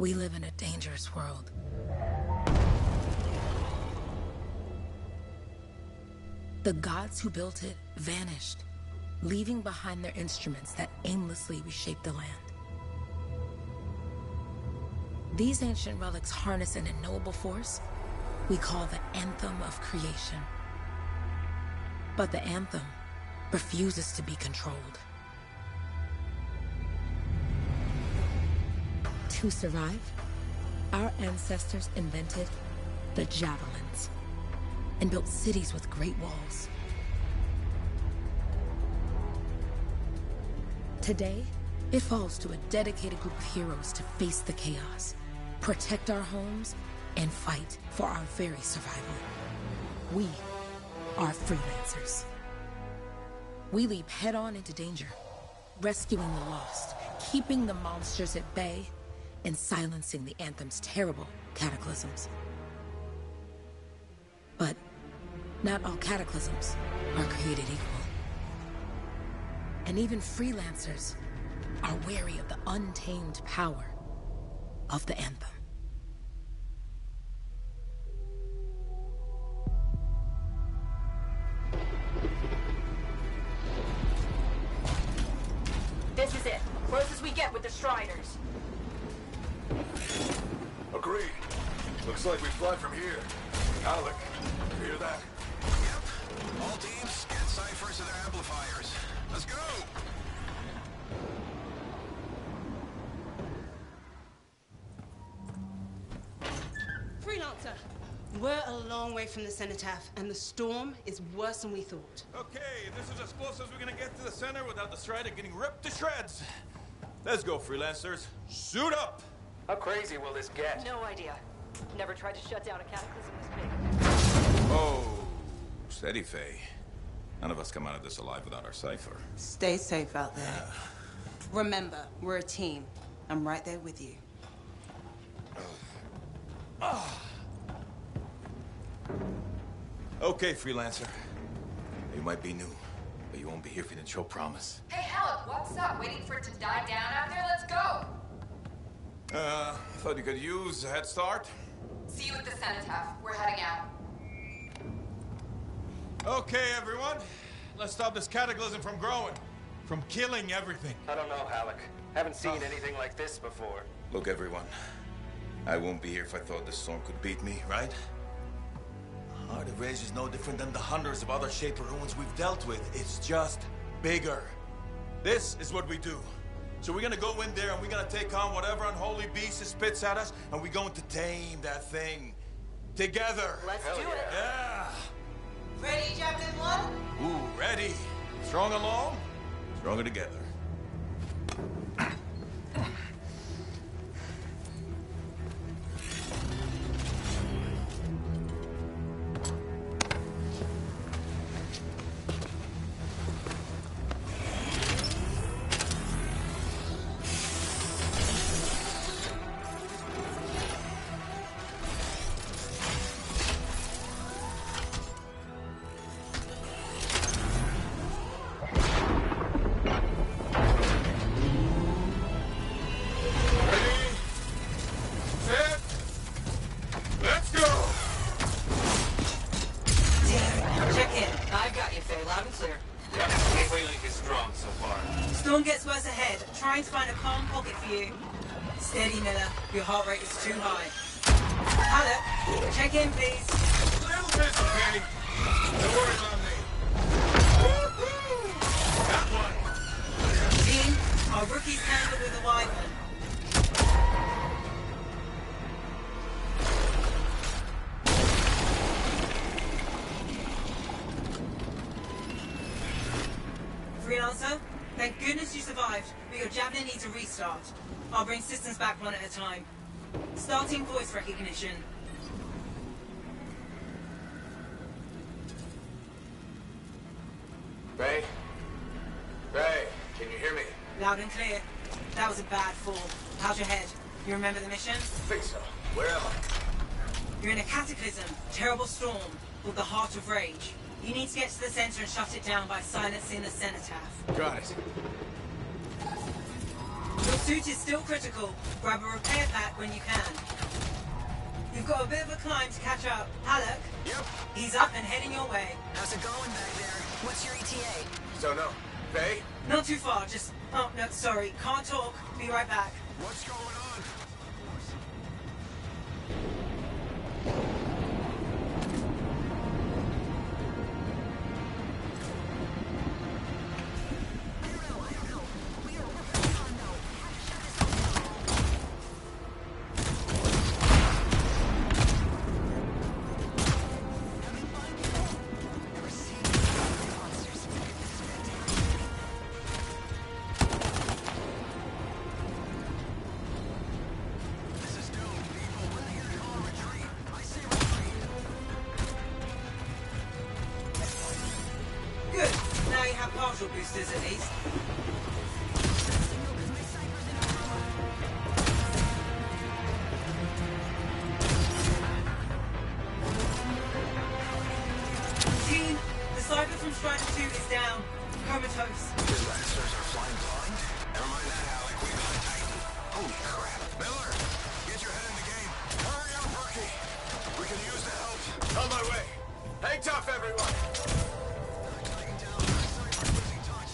We live in a dangerous world. The gods who built it vanished, leaving behind their instruments that aimlessly reshaped the land. These ancient relics harness an unknowable force we call the Anthem of Creation. But the Anthem refuses to be controlled. To survive, our ancestors invented the javelins and built cities with great walls. Today, it falls to a dedicated group of heroes to face the chaos, protect our homes, and fight for our very survival. We are freelancers. We leap head-on into danger, rescuing the lost, keeping the monsters at bay, and silencing the Anthem's terrible cataclysms. But not all cataclysms are created equal. And even freelancers are wary of the untamed power of the Anthem. This is it. Closest we get with the Striders. Agreed. Looks like we fly from here. Alec, you hear that? Yep. All teams, get ciphers to their amplifiers. Let's go! Freelancer, we're a long way from the cenotaph, and the storm is worse than we thought. Okay, this is as close as we're gonna get to the center without the Strider getting ripped to shreds. Let's go, freelancers. Suit up! How crazy will this get? No idea. Never tried to shut down a cataclysm this big. Oh, steady, Faye. None of us come out of this alive without our cipher. Stay safe out there. Remember, we're a team. I'm right there with you. Okay, freelancer. You might be new, but you won't be here if you didn't show promise. Hey, Alec, what's up? Waiting for it to die down out there? Let's go! Thought you could use a head start. See you at the cenotaph. We're heading out. Okay, everyone. Let's stop this cataclysm from growing. From killing everything. I don't know, Alec. Haven't seen anything like this before. Look, everyone. I won't be here if I thought this storm could beat me, right? Heart of Rage is no different than the hundreds of other Shaper ruins we've dealt with. It's just bigger. This is what we do. So we're gonna go in there and we're gonna take on whatever unholy beast it spits at us, and we're going to tame that thing. Together. Let's do it. Yeah. Ready, Javelin 1? Ooh, ready. Strong alone, stronger together. Trying to find a calm pocket for you. Steady, Miller. Your heart rate is too high. Alec, check in, please. A little busy, Penny. No worries on me. Got one. Team, our rookie's handled with a wide one. Freelancer, thank goodness you survived, but your Javelin needs a restart. I'll bring systems back one at a time. Starting voice recognition. Ray? Ray, can you hear me? Loud and clear. That was a bad fall. How's your head? You remember the mission? Think so. Where am I? You're in a cataclysm, terrible storm, called the Heart of Rage. You need to get to the center and shut it down by silencing the cenotaph. Got it. Your suit is still critical. Grab a repair pack when you can. You've got a bit of a climb to catch up. Halleck? Yep. He's up and heading your way. How's it going back there? What's your ETA? So no. Faye? Not too far, just... Oh, no, sorry. Can't talk. Be right back. What's going on? Good. Now you have partial boosters at least. Team, the Cypher from Strider 2 is down. Comatose. His lancers are flying blind? Never mind that, Alec. We got a Titan. Holy crap. Miller, get your head in the game. Hurry up, rookie. We can use the help. On my way. Hang tough, everyone. Taking down the Cypher's losing touch.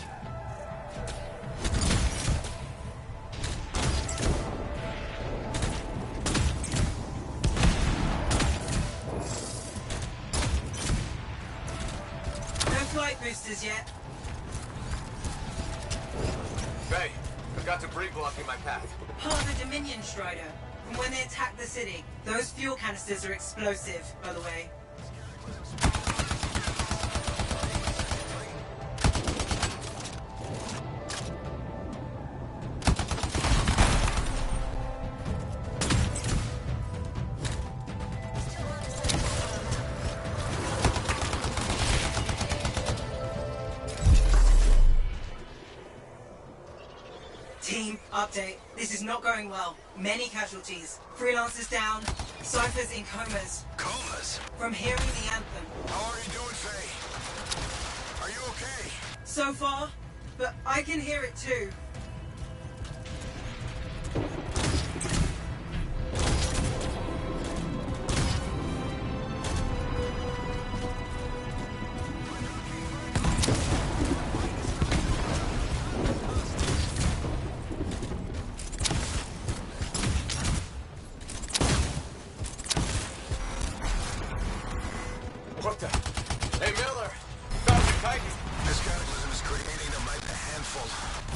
No flight boosters yet. Faye, I've got debris blocking my path. Part of the Dominion Strider. From when they attacked the city. Those fuel canisters are explosive, by the way. Team, update. This is not going well. Many casualties. Freelancers down. Cyphers in comas. Comas? From hearing the anthem. How are you doing, Faye? Are you okay? So far, but I can hear it too. What the? Hey, Miller! Found the Titan! This cataclysm is creating them like a handful.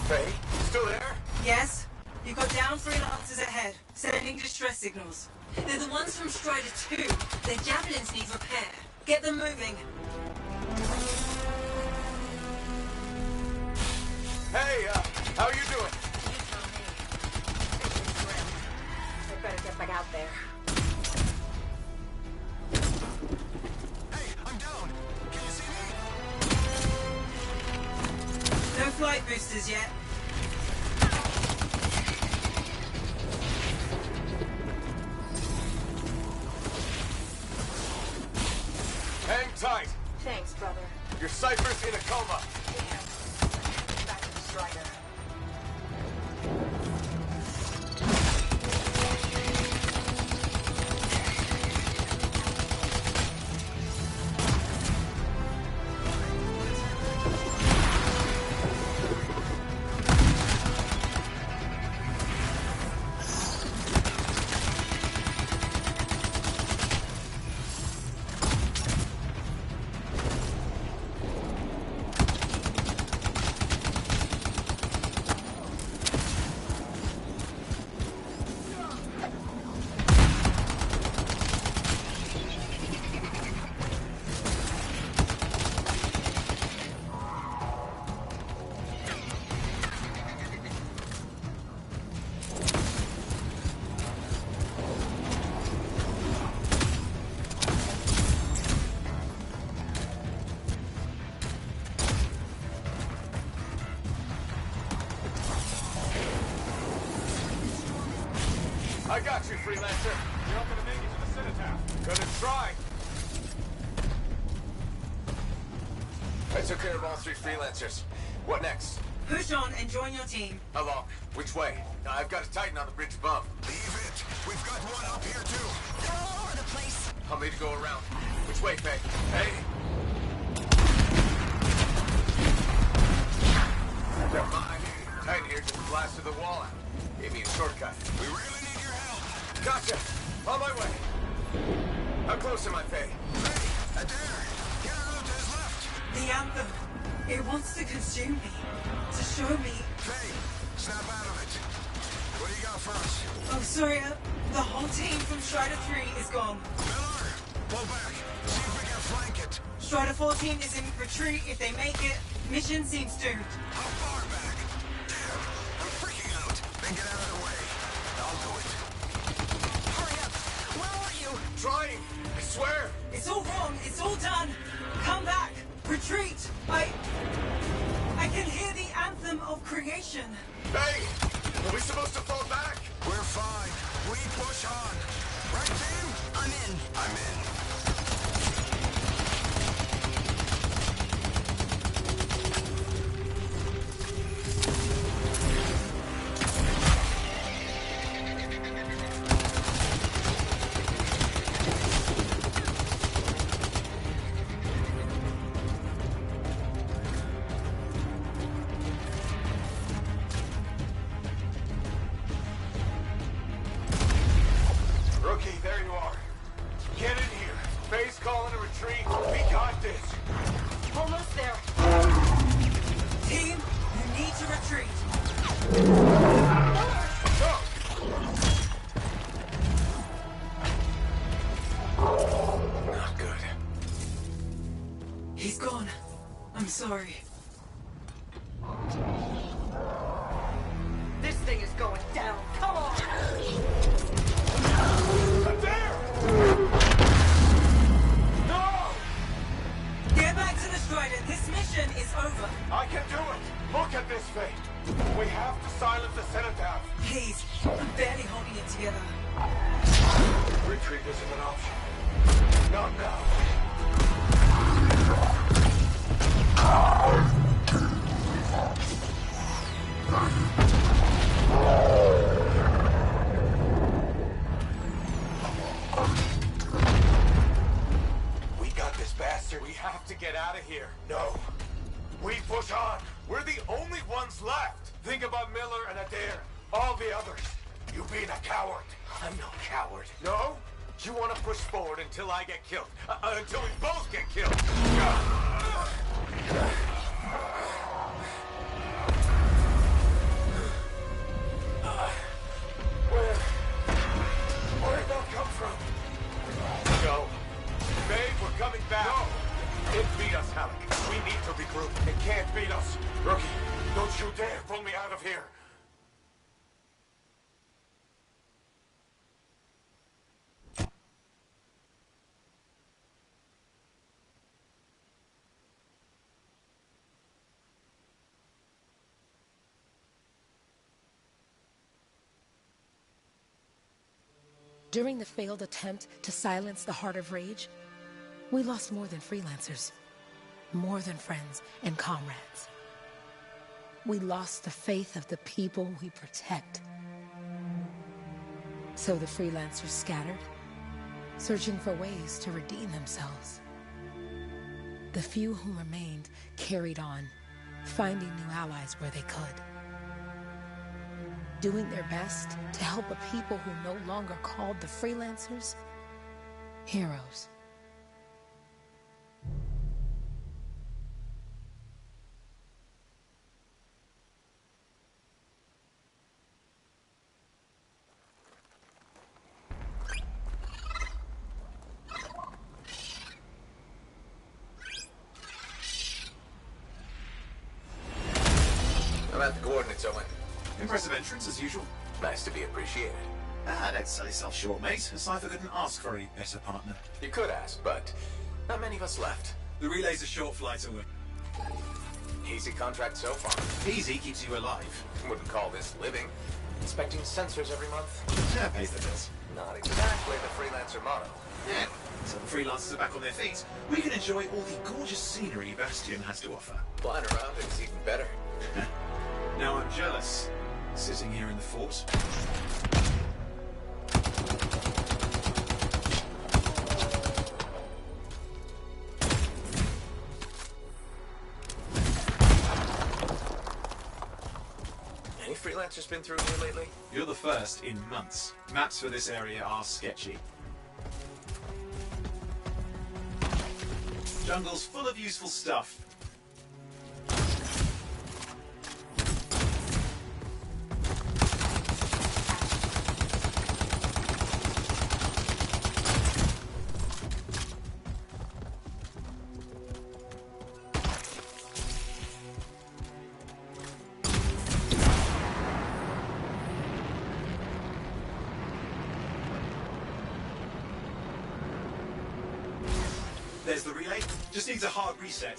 Faye, still there? Yes? You've got down freelancers ahead, sending distress signals. They're the ones from Strider 2. Their javelins need repair. Get them moving. Hey, how you doing? I better get back out there. Hey, I'm down. Can you see me? No flight boosters yet. Hang tight! Thanks, brother. Your Cypher's in a coma. Damn. Back to the Strider. I got you, Freelancer. You're not gonna make it to the Cenotaph. Gonna try. I took care of all 3 Freelancers. What next? Push on and join your team. How long? Which way? I've got a Titan on the bridge above. Leave it. We've got one up here, too. They're all over the place. I'll need to go around. Which way, Faye? Hey! Never mind. Titan here just blasted the wall out. Gave me a shortcut. We really need your help. Gotcha! On my way! How close am I, Faye? Hey, Adair, get around to his left. The anthem. It wants to consume me. To show me. Faye, snap out of it. What do you got for us? Oh, sorry. The whole team from Strider 3 is gone. Miller, pull back. See if we can flank it. Strider 14 is in retreat. If they make it, mission seems doomed. How far back? Damn, I'm freaking out. Then get out of the way. I'll do it. Hurry up. Where are you? Trying! I swear! It's all wrong. It's all done. Come back. Retreat. I can hear the anthem of creation. Hey! Are we supposed to fall back? We're fine. We push on. Right, team? I'm in. I'm in. Rookie, there you are. Get in here. Faye's calling a retreat. We got this. Almost there. Team, you need to retreat. Go! Not good. He's gone. I'm sorry. This thing is going down. Come on! There! No! Get back to the Strider. This mission is over. I can do it. Look at this, Faye. We have to silence the Cenotaph. Please, I'm barely holding it together. Retreat isn't an option. Not now. We got this, bastard. We have to get out of here. No. We push on. We're the only ones left. Think about Miller and Adair. All the others. You being a coward. I'm no coward. No? You want to push forward until I get killed. Until we both get killed. Where'd that come from? Go. Babe, we're coming back. No. It beat us, Halleck. We need to regroup. It can't beat us. Rookie, don't you dare pull me out of here. During the failed attempt to silence the Heart of Rage, we lost more than freelancers, more than friends and comrades. We lost the faith of the people we protect. So the freelancers scattered, searching for ways to redeem themselves. The few who remained carried on, finding new allies where they could, doing their best to help a people who no longer called the freelancers heroes. I'm at the coordinates, Owen. Impressive entrance, as usual. Nice to be appreciated. Don't sell yourself short, mate. A Cypher couldn't ask for a better partner. You could ask, but not many of us left. The relay's a short flight away. Easy contract so far. Easy keeps you alive. Wouldn't call this living. Inspecting sensors every month. Yeah, pays the bills. Not exactly the freelancer motto. Yeah. So the freelancers are back on their feet. We can enjoy all the gorgeous scenery Bastion has to offer. Flying around is even better. Now I'm jealous, sitting here in the fort. Any freelancers been through here lately? You're the first in months. Maps for this area are sketchy. Jungle's full of useful stuff. There's the relay. Just needs a hard reset.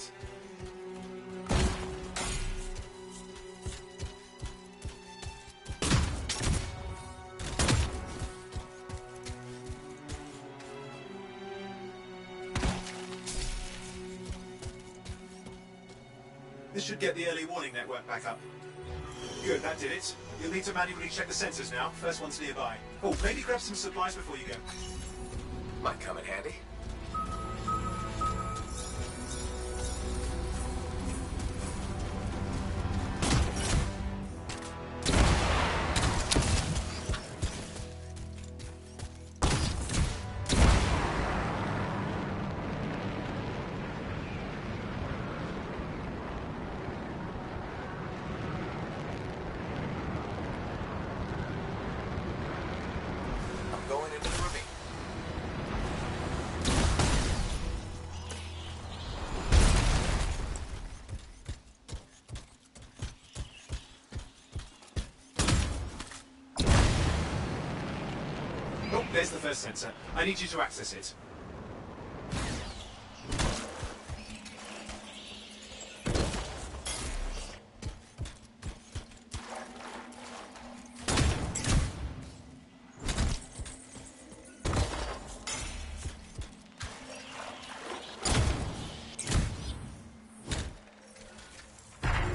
This should get the early warning network back up. Good, that did it. You'll need to manually check the sensors now. First one's nearby. Oh, maybe grab some supplies before you go. Might come in handy. Going into the ravine. Oh, there's the first sensor. I need you to access it.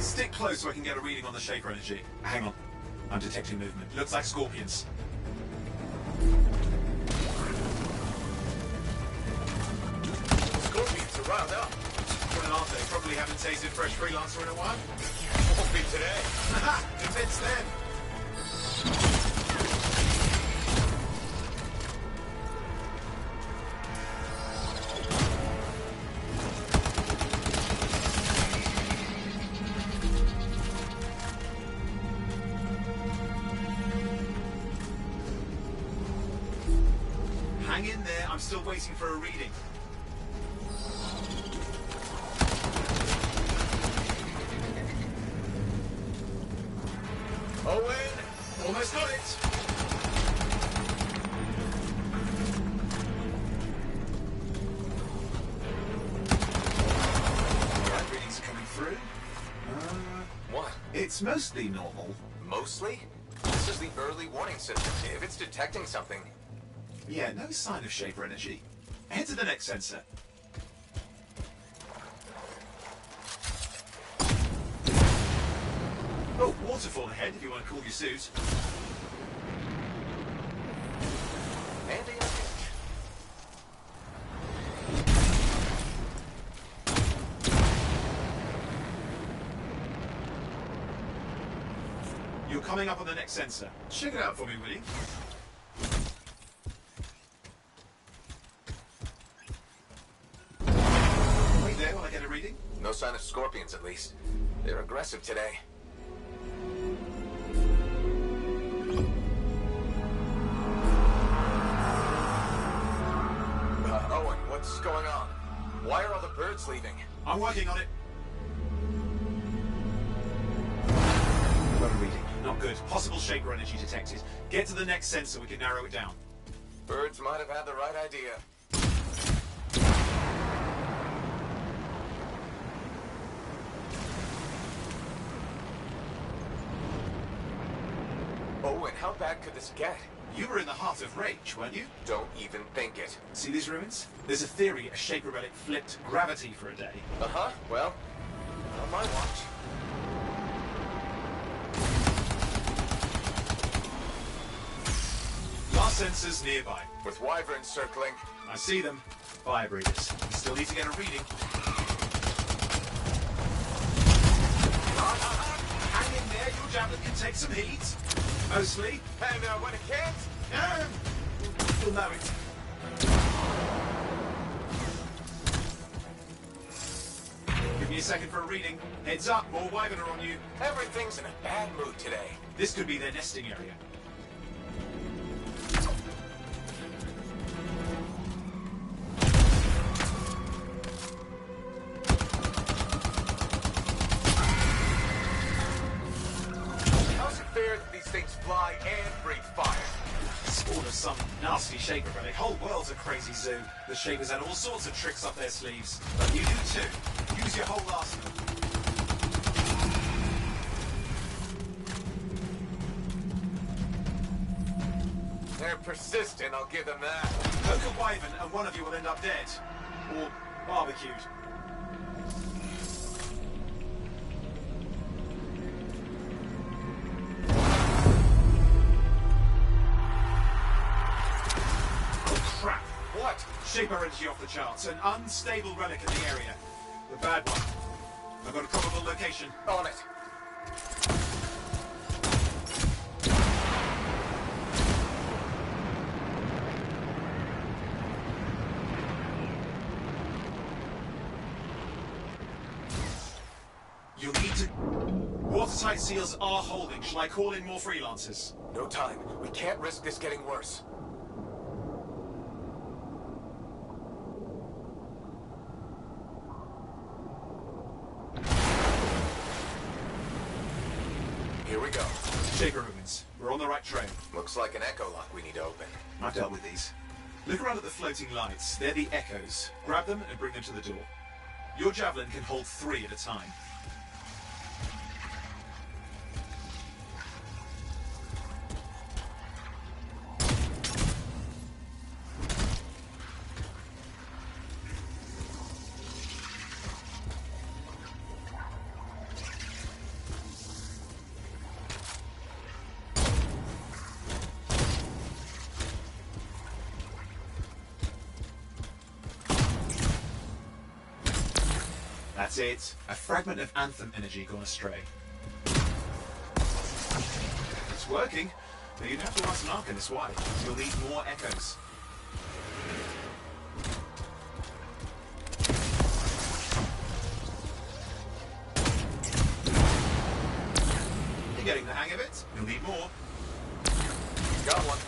Stick close so I can get a reading on the Shaper energy. Hang on. I'm detecting movement. Looks like scorpions. Scorpions are riled up. Well, aren't they? Probably haven't tasted fresh freelancer in a while. Won't be today. Haha! Convinced then. Hang in there, I'm still waiting for a reading. Owen! Almost got it! Right, readings are coming through. What? It's mostly normal. Mostly? This is the early warning system. If it's detecting something... Yeah, no sign of Shaper energy. Head to the next sensor. Oh, waterfall ahead if you want to cool your suit. Handy in a pinch. You're coming up on the next sensor. Check it out for me, will you? Wait there while I get a reading. No sign of scorpions, at least. They're aggressive today. Owen, what's going on? Why are all the birds leaving? I'm working on it. Got a reading. Not good. Possible Shaper energy detected. Get to the next sensor, we can narrow it down. Birds might have had the right idea. Owen, how bad could this get? You were in the heart of rage, weren't you? Don't even think it. See these ruins? There's a theory a Shaper relic flipped gravity for a day. Uh-huh. Well, on my watch. sensors nearby. With wyverns circling. I see them. Fire breathers. We still need to get a reading. Hang in there, your javelin can take some heat. Mostly. And when it can't? You'll know it. Give me a second for a reading. Heads up, more wyvern are on you. Everything's in a bad mood today. This could be their nesting area. How's it fair that these things fly and breathe fire? Spawn of some nasty shaper, but the whole world's a crazy zoo. The shapers had all sorts of tricks up their sleeves. But you do too. Use your whole arsenal. They're persistent, I'll give them that. Poke a wyvern and one of you will end up dead. Or barbecued. Oh crap! What? Shaper energy off the charts. An unstable relic in the area. The bad one. I've got a probable location. On it. You'll need to... Watertight seals are holding. Shall I call in more freelancers? No time. We can't risk this getting worse. Here we go. Shaper ruins. We're on the right trail. Looks like an echo lock we need to open. I've dealt with these. Look around at the floating lights. They're the echoes. Grab them and bring them to the door. Your javelin can hold 3 at a time. That's it. A fragment of anthem energy gone astray. It's working, but you'd have to ask an Arcanist why. You'll need more echoes. You're getting the hang of it. You'll need more. Got one.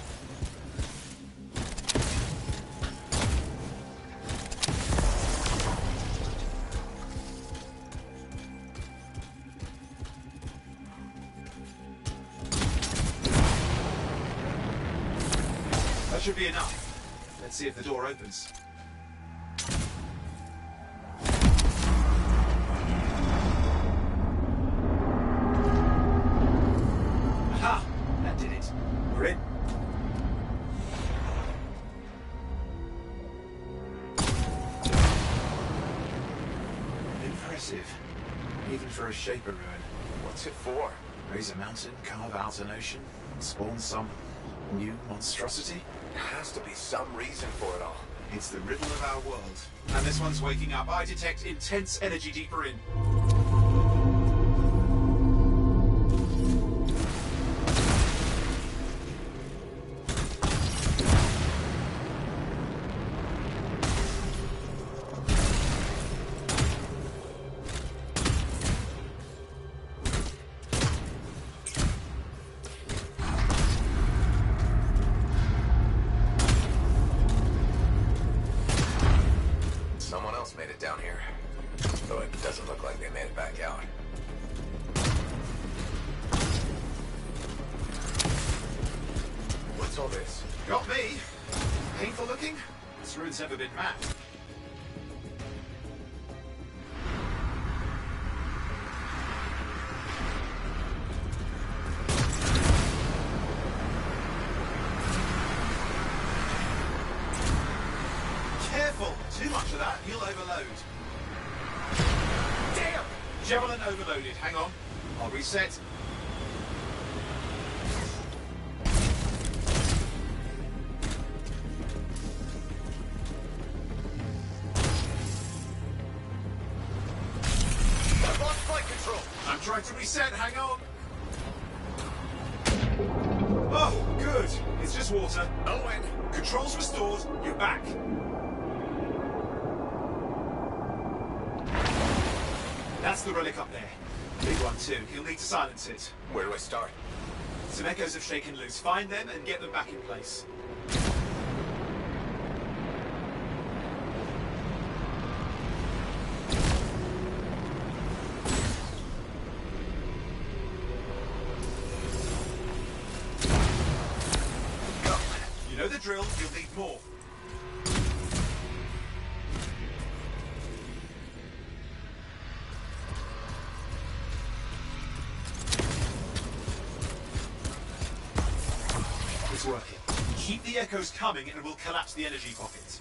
That should be enough. Let's see if the door opens. Aha! That did it. We're in. Impressive. Even for a shaper ruin. What's it for? Raise a mountain, carve out an ocean, spawn some new monstrosity? There has to be some reason for it all. It's the riddle of our world. And this one's waking up. I detect intense energy deeper in. Someone else made it down here. Though it doesn't look like they made it back out. What's all this? Got me. Painful looking? This ruin's never been mapped. Careful! Too much of that, you'll overload. Damn! Javelin overloaded. Hang on. I'll reset. control. I'm trying to reset, hang on. Oh, good. It's just water. Owen! Controls restored, you're back. That's the relic up there. Big one too, you'll need to silence it. Where do I start? Some echoes have shaken loose. Find them and get them back in place. You know the drill, you'll need more. It's working. Keep the echoes coming and we'll collapse the energy pocket.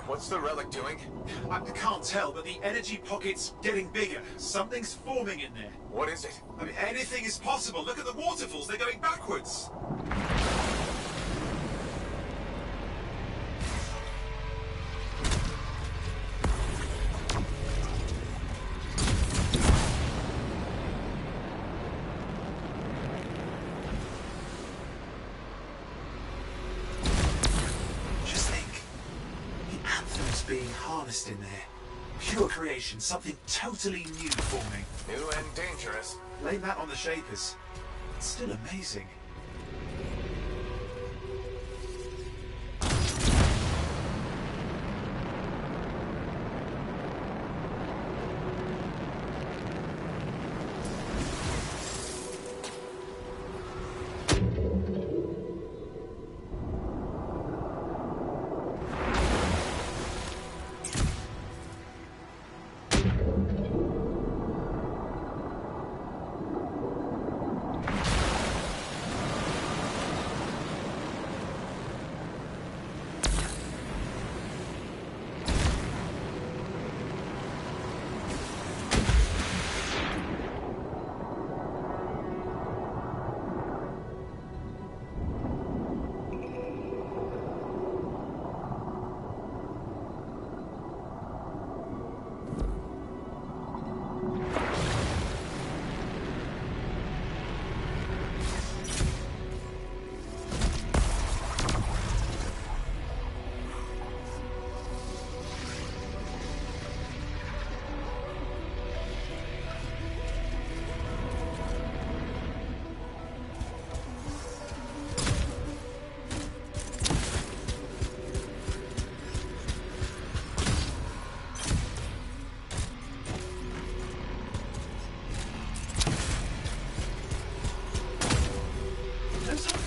What's the relic doing? I can't tell, but the energy pocket's getting bigger. Something's forming in there. What is it? I mean, anything is possible. Look at the waterfalls, they're going backwards. Just think. The anthem's being harnessed in there. Pure creation, something totally new forming. New and dangerous. Blame that on the Shapers. It's still amazing.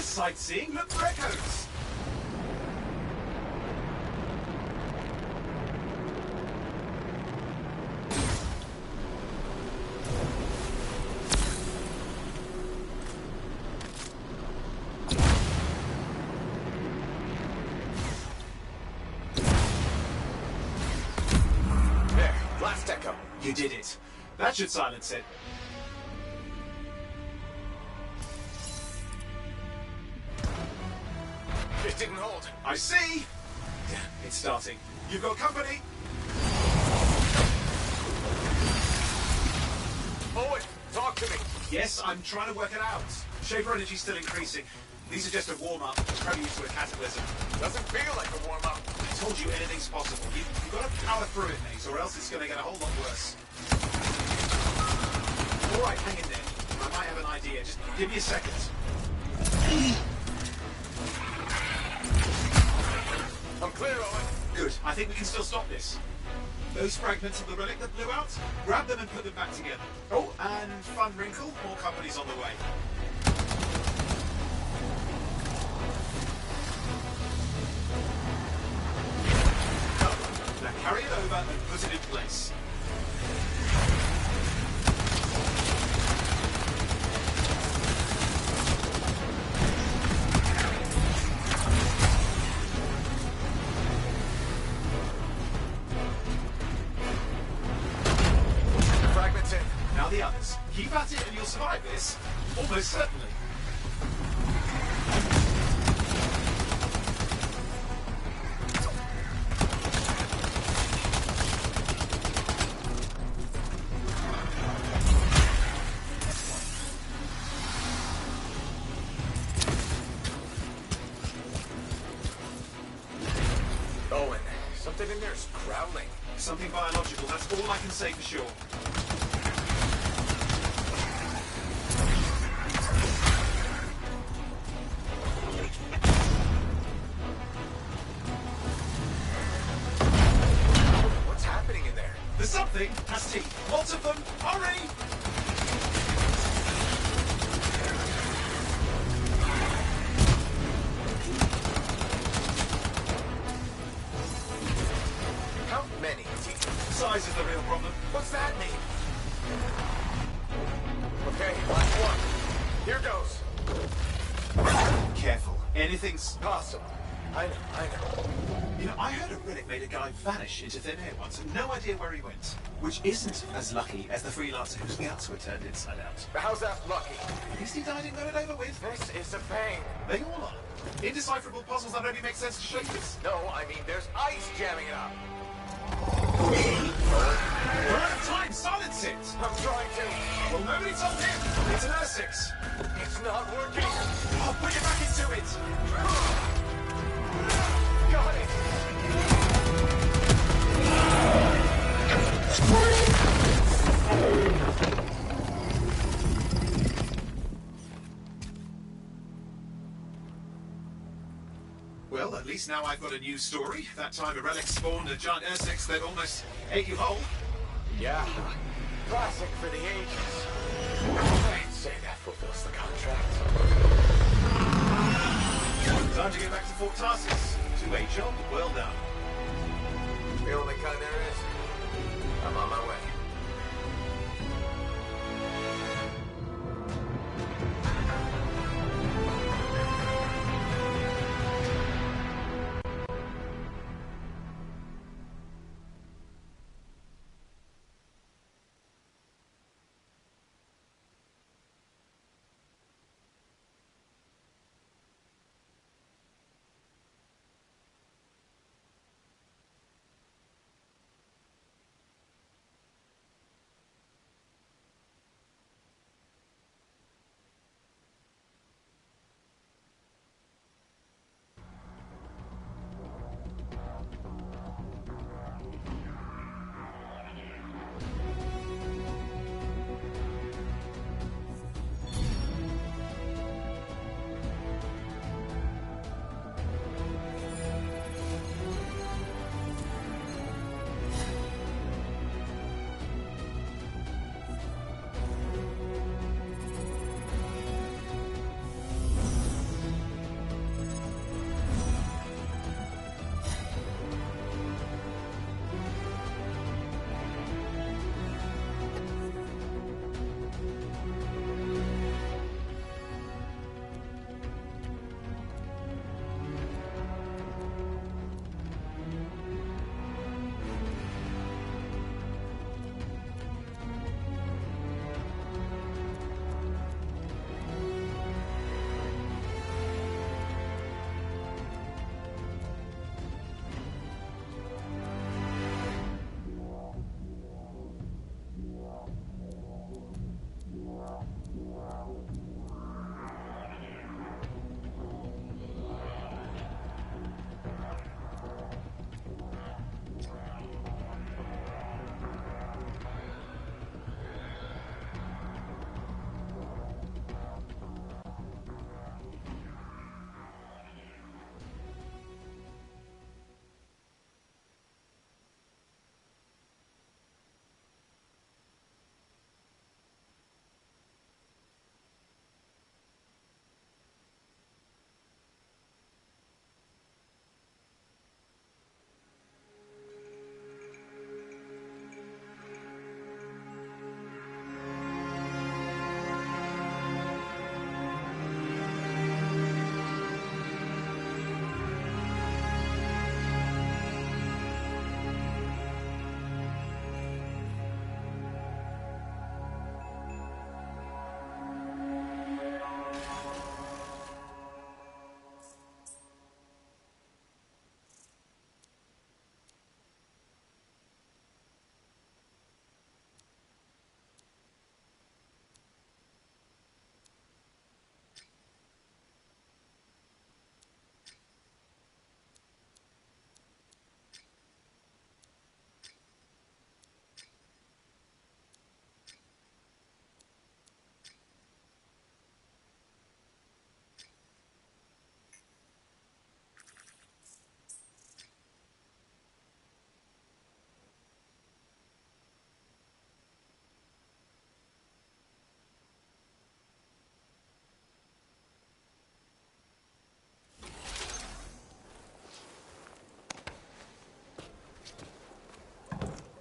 Sightseeing, look for echoes! There, last echo. You did it. That should silence it. It didn't hold. I see! It's starting. You've got company! Owen, talk to me. Yes, I'm trying to work it out. Shaper energy's still increasing. These are just a warm-up, prelude to a cataclysm. Doesn't feel like a warm-up. I told you anything's possible. You've got to power through it, mate, or else it's going to get a whole lot worse. All right, hang in there. I might have an idea. Just give me a second. I'm clear, Owen. Good. I think we can still stop this. Those fragments of the relic that blew out, grab them and put them back together. Oh, and fun wrinkle, more company's on the way. Now carry it over and put it in place. Fragments in. Now the others. Keep at it and you'll survive this. Almost certainly. Owen, something in there's growling. Something biological, that's all I can say for sure. What's happening in there? There's something has teeth. Lots of them. Hurry! How many teeth? Size is the real problem. What's that mean? Okay, last one. Here goes. Careful. Anything's... Possible. I know. You know, I heard a relic made a guy vanish into thin air once and no idea where he went. Which isn't as lucky as the freelancer whose guts were turned inside out. But how's that lucky? At least he died and got it over with. This is a pain. They all are. Indecipherable puzzles that only make sense to shapers. No, I mean there's ice jamming it up. We're out of time. Silence it. I'm trying to. Well, nobody told him. It's an Ursix. It's not working. I'll put it back into it. Got it. Well, at least now I've got a new story. That time a relic spawned a giant Ursix that almost ate you whole. Yeah. Classic for the ages. I'd say that fulfills the contract. Time to get back to Fort Tarsus. To a job well done. The only kind there is. I'm on my way.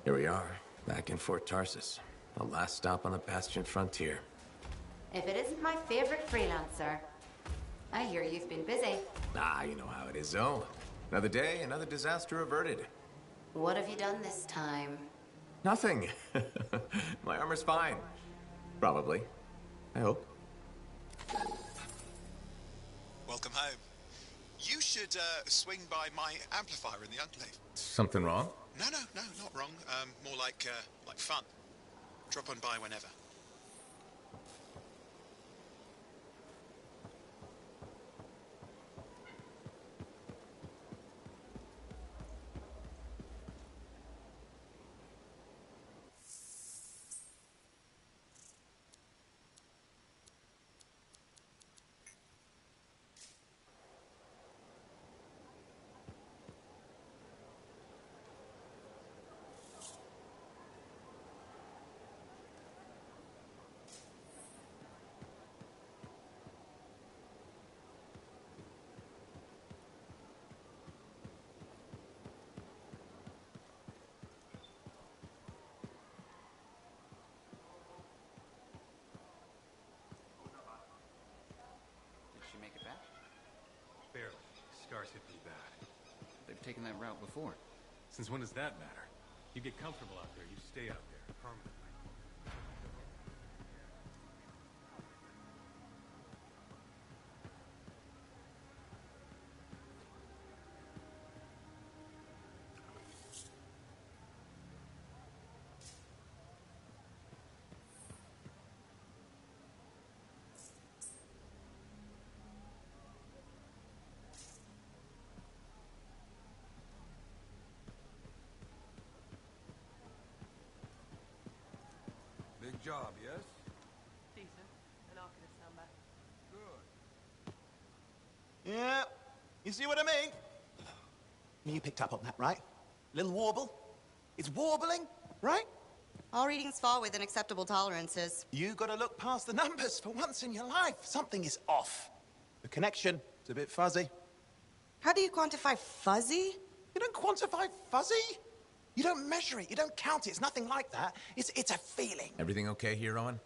Here we are, back in Fort Tarsus. The last stop on the Bastion frontier. If it isn't my favorite freelancer. I hear you've been busy. Ah, you know how it is, Zoe. Another day, another disaster averted. What have you done this time? Nothing. My armor's fine. Probably. I hope. Welcome home. You should swing by my amplifier in the Enclave. Something wrong? No, not wrong. More like fun. Drop on by whenever. Scars hit pretty bad. They've taken that route before. Since when does that matter? You get comfortable out there, you stay out there, permanently. Big job, yes? Decent. An Arcanist number. Good. Yeah, you see what I mean? You picked up on that, right? Little warble? It's warbling, right? All readings fall within acceptable tolerances. You gotta look past the numbers for once in your life. Something is off. The connection is a bit fuzzy. How do you quantify fuzzy? You don't quantify fuzzy? You don't measure it, you don't count it, it's nothing like that. It's a feeling. Everything okay here, Owen?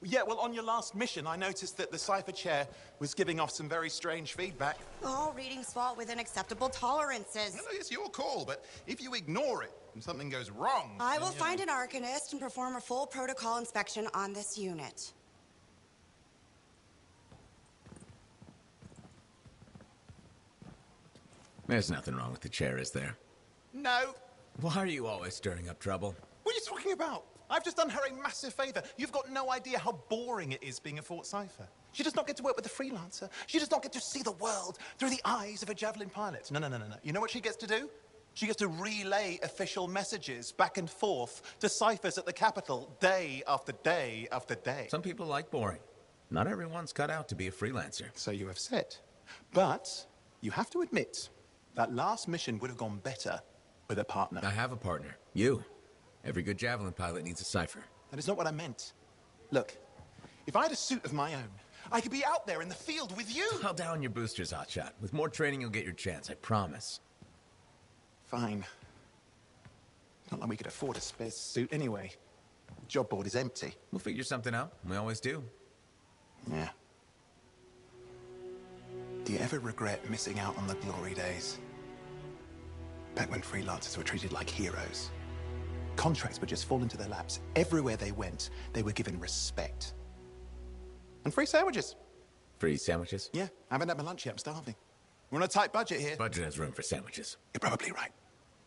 Yeah, well, on your last mission, I noticed that the cipher chair was giving off some very strange feedback. All readings fall within acceptable tolerances. No, it's your call, but if you ignore it and something goes wrong... I will find an Arcanist and perform a full protocol inspection on this unit. There's nothing wrong with the chair, is there? No. Why are you always stirring up trouble? What are you talking about? I've just done her a massive favor. You've got no idea how boring it is being a Fort Cipher. She does not get to work with a freelancer. She does not get to see the world through the eyes of a Javelin pilot. No. You know what she gets to do? She gets to relay official messages back and forth to ciphers at the Capitol day after day after day. Some people like boring. Not everyone's cut out to be a freelancer. So you have said. But you have to admit, that last mission would have gone better with a partner. I have a partner. You. Every good Javelin pilot needs a cipher. That is not what I meant. Look, if I had a suit of my own, I could be out there in the field with you. Dial down your boosters, Hotshot. With more training, you'll get your chance, I promise. Fine. Not like we could afford a spare suit anyway. The job board is empty. We'll figure something out. We always do. Yeah. Do you ever regret missing out on the glory days? Back when freelancers were treated like heroes. Contracts would just fall into their laps. Everywhere they went, they were given respect. And free sandwiches. Free sandwiches? Yeah, I haven't had my lunch yet. I'm starving. We're on a tight budget here. Budget has room for sandwiches. You're probably right.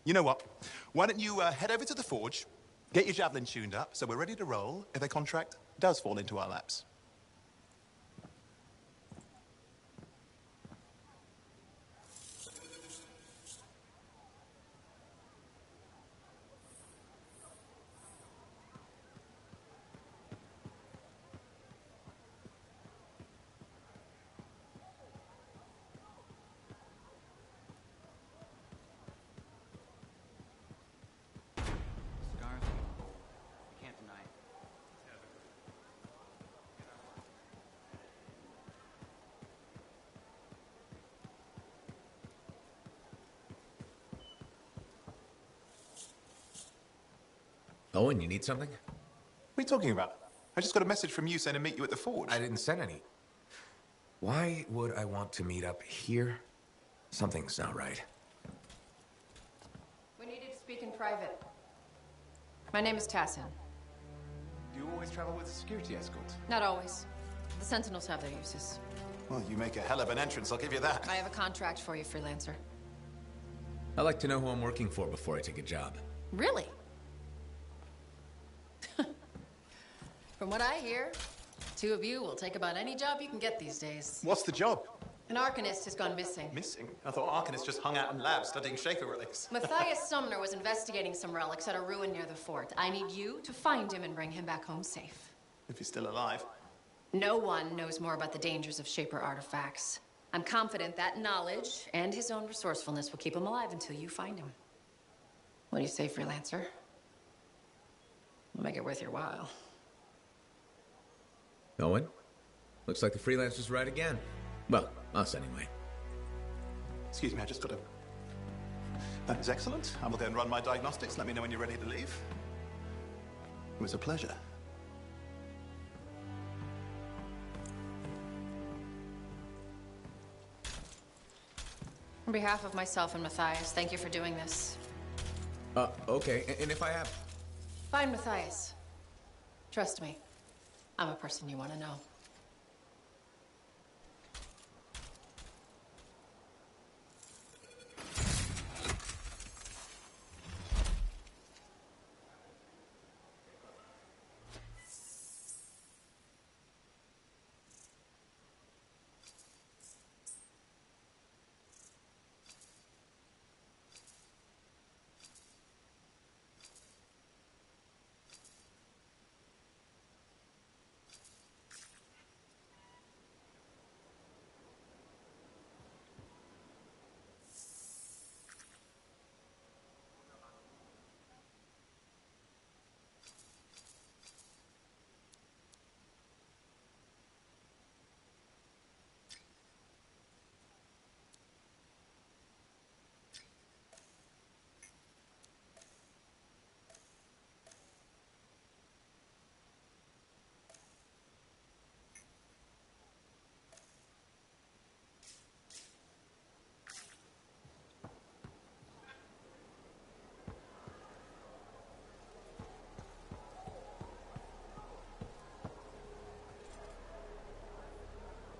You know what? Why don't you head over to the forge, get your Javelin tuned up, so we're ready to roll if a contract does fall into our laps. Owen, you need something? What are you talking about? I just got a message from you saying to meet you at the forge. I didn't send any. Why would I want to meet up here? Something's not right. We needed to speak in private. My name is Tassin. Do you always travel with a security escort? Not always. The Sentinels have their uses. Well, you make a hell of an entrance, I'll give you that. I have a contract for you, freelancer. I like to know who I'm working for before I take a job. Really? From what I hear, two of you will take about any job you can get these days. What's the job? An Arcanist has gone missing. Missing? I thought Arcanists just hung out in labs studying Shaper relics. Matthias Sumner was investigating some relics at a ruin near the fort. I need you to find him and bring him back home safe. If he's still alive. No one knows more about the dangers of Shaper artifacts. I'm confident that knowledge and his own resourcefulness will keep him alive until you find him. What do you say, freelancer? We'll make it worth your while. Owen? Looks like the freelancer's right again. Well, us anyway. Excuse me, I just got a... That is excellent. I will go and run my diagnostics. Let me know when you're ready to leave. It was a pleasure. On behalf of myself and Matthias, thank you for doing this. Okay. And if I have... Find Matthias. Trust me. I'm a person you want to know.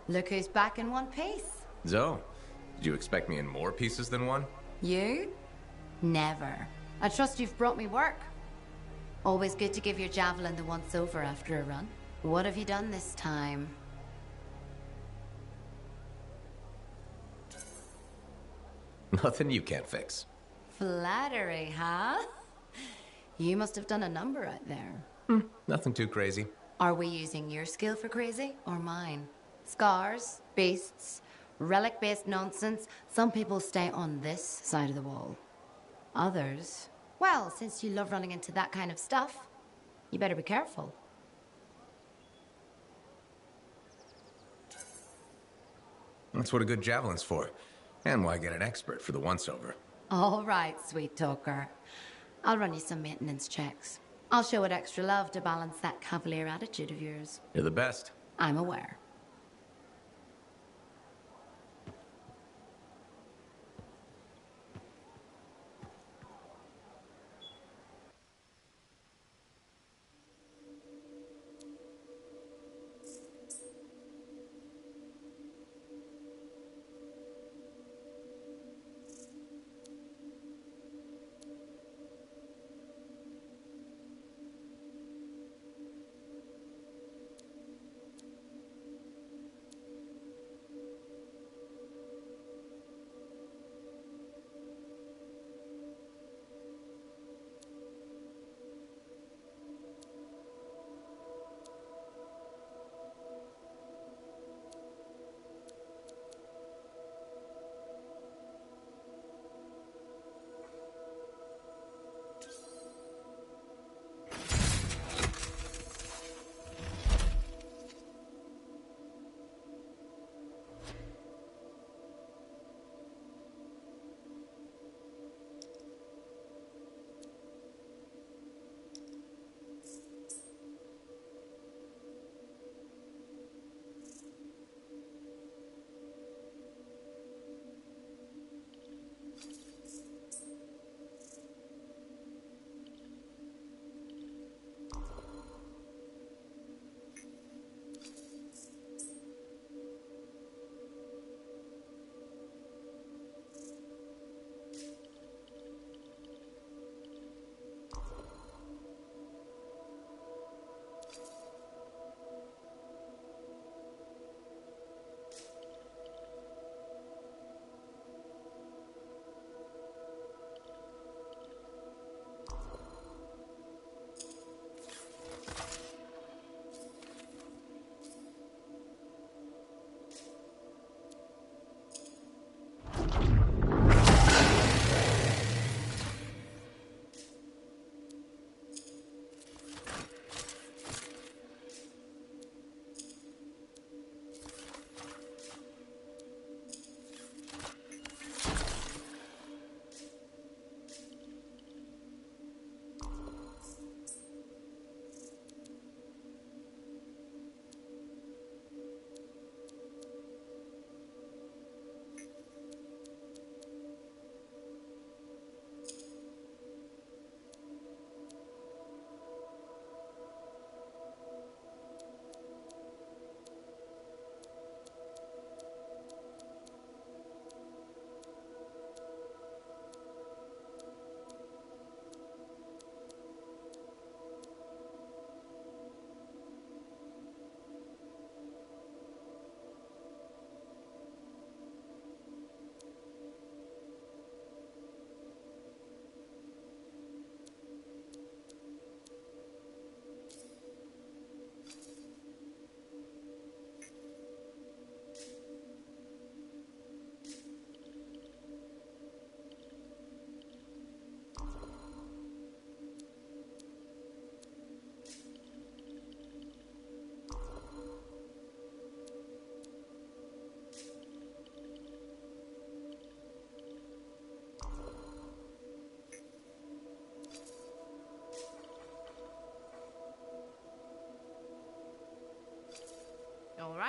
Look who's back in one piece. Zoe, did you expect me in more pieces than one? You? Never. I trust you've brought me work. Always good to give your javelin the once-over after a run. What have you done this time? Nothing you can't fix. Flattery, huh? You must have done a number out there. Nothing too crazy. Are we using your skill for crazy or mine? Scars, beasts, relic-based nonsense. Some people stay on this side of the wall. Others, well, since you love running into that kind of stuff, you better be careful. That's what a good javelin's for. And why get an expert for the once-over? All right, sweet talker. I'll run you some maintenance checks. I'll show it extra love to balance that cavalier attitude of yours. You're the best. I'm aware.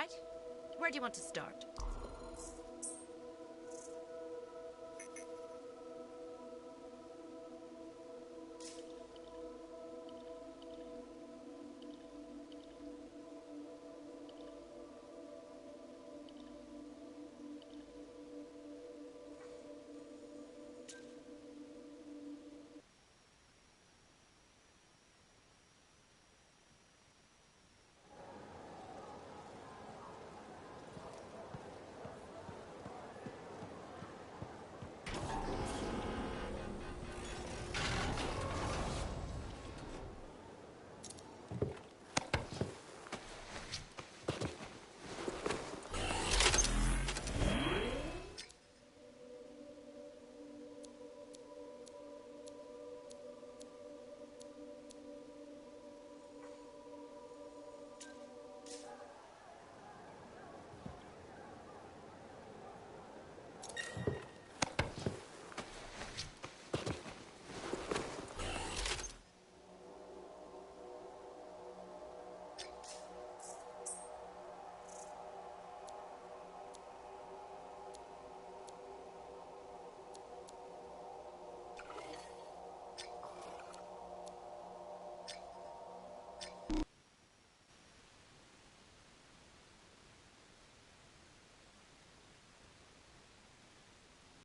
right? Where do you want to start?